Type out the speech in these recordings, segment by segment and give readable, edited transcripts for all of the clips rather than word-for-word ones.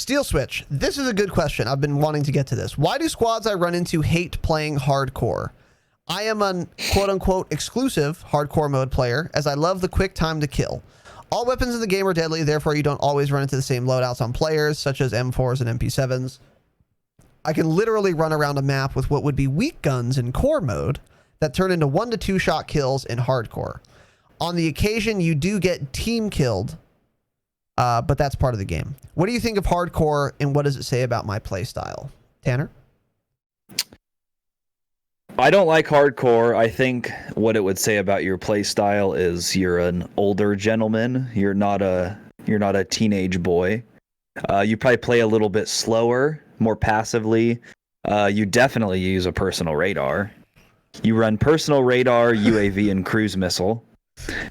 Steel Switch. This is a good question. I've been wanting to get to this. Why do squads I run into hate playing hardcore? I am an quote-unquote exclusive hardcore mode player, as I love the quick time to kill. All weapons in the game are deadly, therefore you don't always run into the same loadouts on players, such as M4s and MP7s. I can literally run around a map with what would be weak guns in core mode that turn into 1 to 2 shot kills in hardcore. On the occasion, you do get team killed, but that's part of the game. What do you think of hardcore, and what does it say about my playstyle? Tanner? I don't like hardcore. I think what it would say about your playstyle is you're an older gentleman. You're not a teenage boy. You probably play a little bit slower, more passively. You definitely use a personal radar. You run personal radar, UAV, and cruise missile,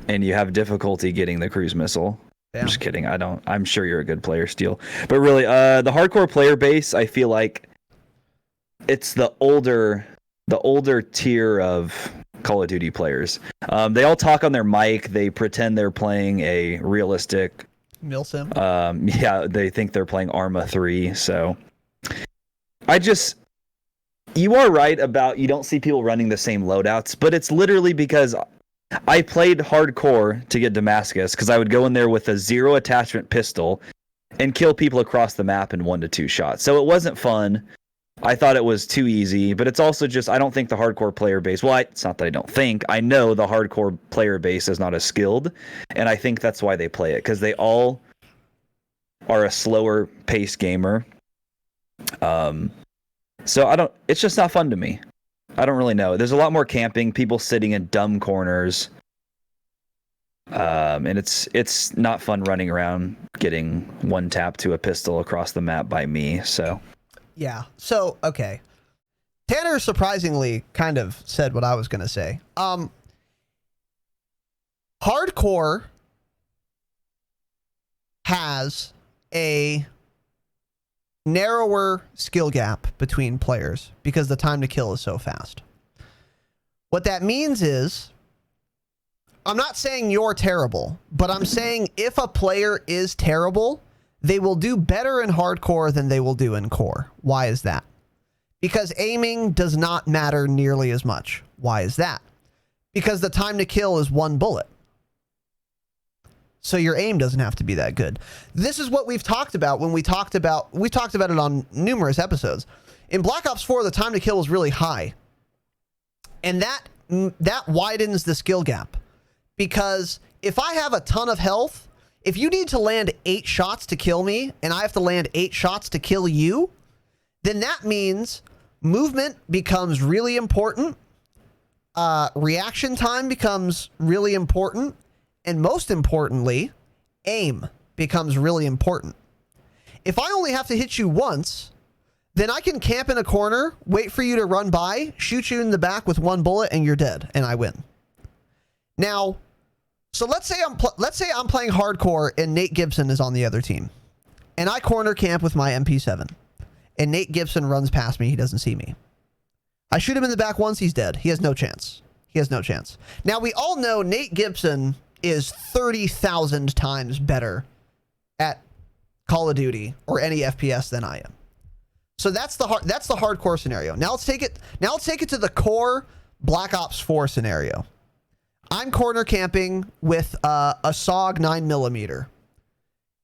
and you have difficulty getting the cruise missile. Yeah. I'm just kidding. I'm sure you're a good player, Steel. But really, the hardcore player base, I feel like it's the older tier of Call of Duty players. They all talk on their mic. They pretend they're playing a realistic Milsim. Yeah, they think they're playing Arma 3. So you are right about you don't see people running the same loadouts, but it's literally because I played hardcore to get Damascus because I would go in there with a 0 attachment pistol and kill people across the map in 1 to 2 shots. So it wasn't fun. I thought it was too easy, but it's also just I don't think the hardcore player base. Well, it's not that I don't think. I know the hardcore player base is not as skilled, and I think that's why they play it, because they all are a slower paced gamer. So it's just not fun to me. I don't really know. There's a lot more camping, people sitting in dumb corners. And it's not fun running around getting one tap to a pistol across the map by me. So yeah. So okay. Tanner surprisingly kind of said what I was gonna say. Hardcore has a narrower skill gap between players because the time to kill is so fast. What that means is, I'm not saying you're terrible, but I'm saying if a player is terrible, they will do better in hardcore than they will do in core. Why is that? Because aiming does not matter nearly as much. Why is that? Because the time to kill is 1 bullet. So your aim doesn't have to be that good. This is what we've talked about when we talked about it on numerous episodes. In Black Ops 4, the time to kill is really high. And that widens the skill gap. Because if I have a ton of health, if you need to land 8 shots to kill me, and I have to land 8 shots to kill you, then that means movement becomes really important. Reaction time becomes really important. And most importantly, aim becomes really important. If I only have to hit you once, then I can camp in a corner, wait for you to run by, shoot you in the back with 1 bullet, and you're dead, and I win. Now, so let's say I'm playing hardcore and Nate Gibson is on the other team, and I corner camp with my MP7, and Nate Gibson runs past me. He doesn't see me. I shoot him in the back once. He's dead. He has no chance. He has no chance. Now, we all know Nate Gibson is 30,000 times better at Call of Duty or any FPS than I am. So that's the hardcore scenario. Now let's take it to the core Black Ops 4 scenario. I'm corner camping with a SOG 9mm,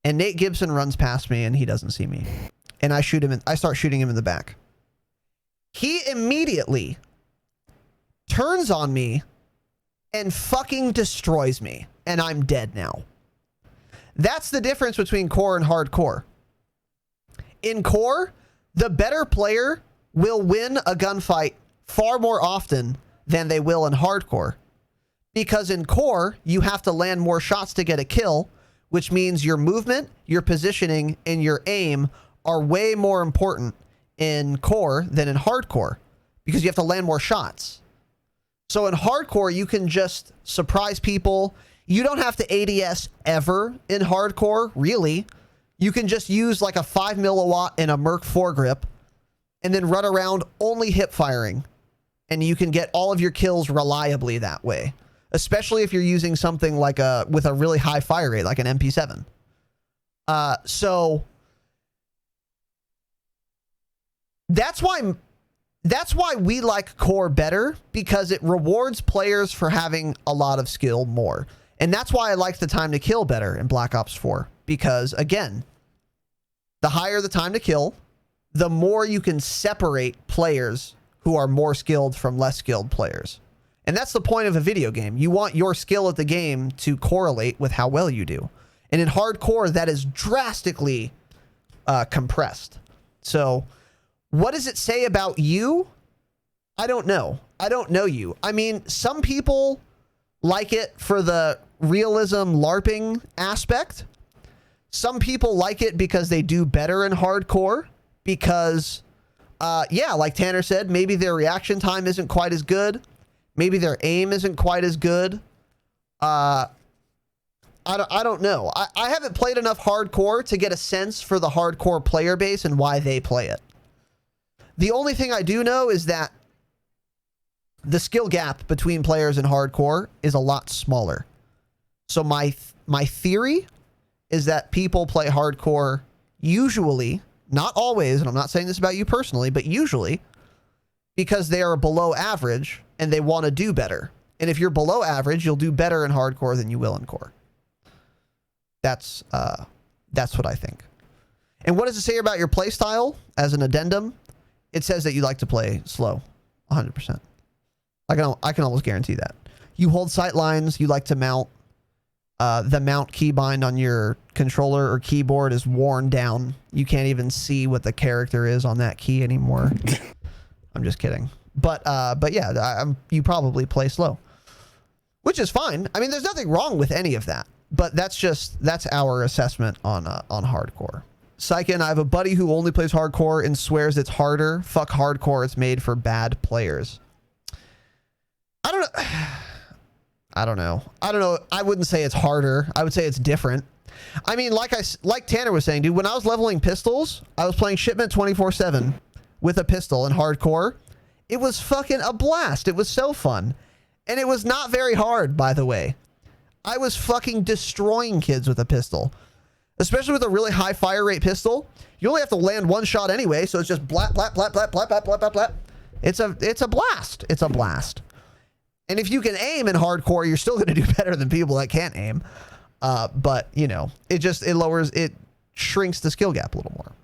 and Nate Gibson runs past me and he doesn't see me, and I start shooting him in the back. He immediately turns on me and fucking destroys me, and I'm dead now. That's the difference between core and hardcore. In core, the better player will win a gunfight far more often than they will in hardcore. Because in core, you have to land more shots to get a kill, which means your movement, your positioning, and your aim are way more important in core than in hardcore, because you have to land more shots. So in hardcore, you can just surprise people. You don't have to ADS ever in hardcore, really. You can just use like a 5 milliwatt and a Merc foregrip and then run around only hip firing. And you can get all of your kills reliably that way, especially if you're using something like with a really high fire rate, like an MP7. So That's why we like core better, because it rewards players for having a lot of skill more. And that's why I like the time to kill better in Black Ops 4, because again, the higher the time to kill, the more you can separate players who are more skilled from less skilled players. And that's the point of a video game. You want your skill at the game to correlate with how well you do. And in hardcore, that is drastically compressed. So what does it say about you? I don't know. I don't know you. I mean, some people like it for the realism LARPing aspect. Some people like it because they do better in hardcore. Because, yeah, like Tanner said, maybe their reaction time isn't quite as good. Maybe their aim isn't quite as good. I don't know. I haven't played enough hardcore to get a sense for the hardcore player base and why they play it. The only thing I do know is that the skill gap between players in hardcore is a lot smaller. So my theory is that people play hardcore usually, not always, and I'm not saying this about you personally, but usually because they are below average and they want to do better. And if you're below average, you'll do better in hardcore than you will in core. That's what I think. And what does it say about your play style as an addendum? It says that you like to play slow, 100%. I can almost guarantee that. You hold sight lines. You like to mount. The mount keybind on your controller or keyboard is worn down. You can't even see what the character is on that key anymore. I'm just kidding. But yeah, you probably play slow, which is fine. I mean, there's nothing wrong with any of that. But that's our assessment on hardcore. Syken, I have a buddy who only plays hardcore and swears it's harder. Fuck hardcore. It's made for bad players. I don't know. I wouldn't say it's harder. I would say it's different. I mean, like Tanner was saying, dude, when I was leveling pistols, I was playing Shipment 24/7 with a pistol in hardcore. It was fucking a blast. It was so fun. And it was not very hard, by the way. I was fucking destroying kids with a pistol. Especially with a really high fire rate pistol. You only have to land one shot anyway, so it's just blat, blat, blat, blat, blat, blat, blat, blat, blat. It's a blast. It's a blast. And if you can aim in hardcore, you're still going to do better than people that can't aim. But, you know, it shrinks the skill gap a little more.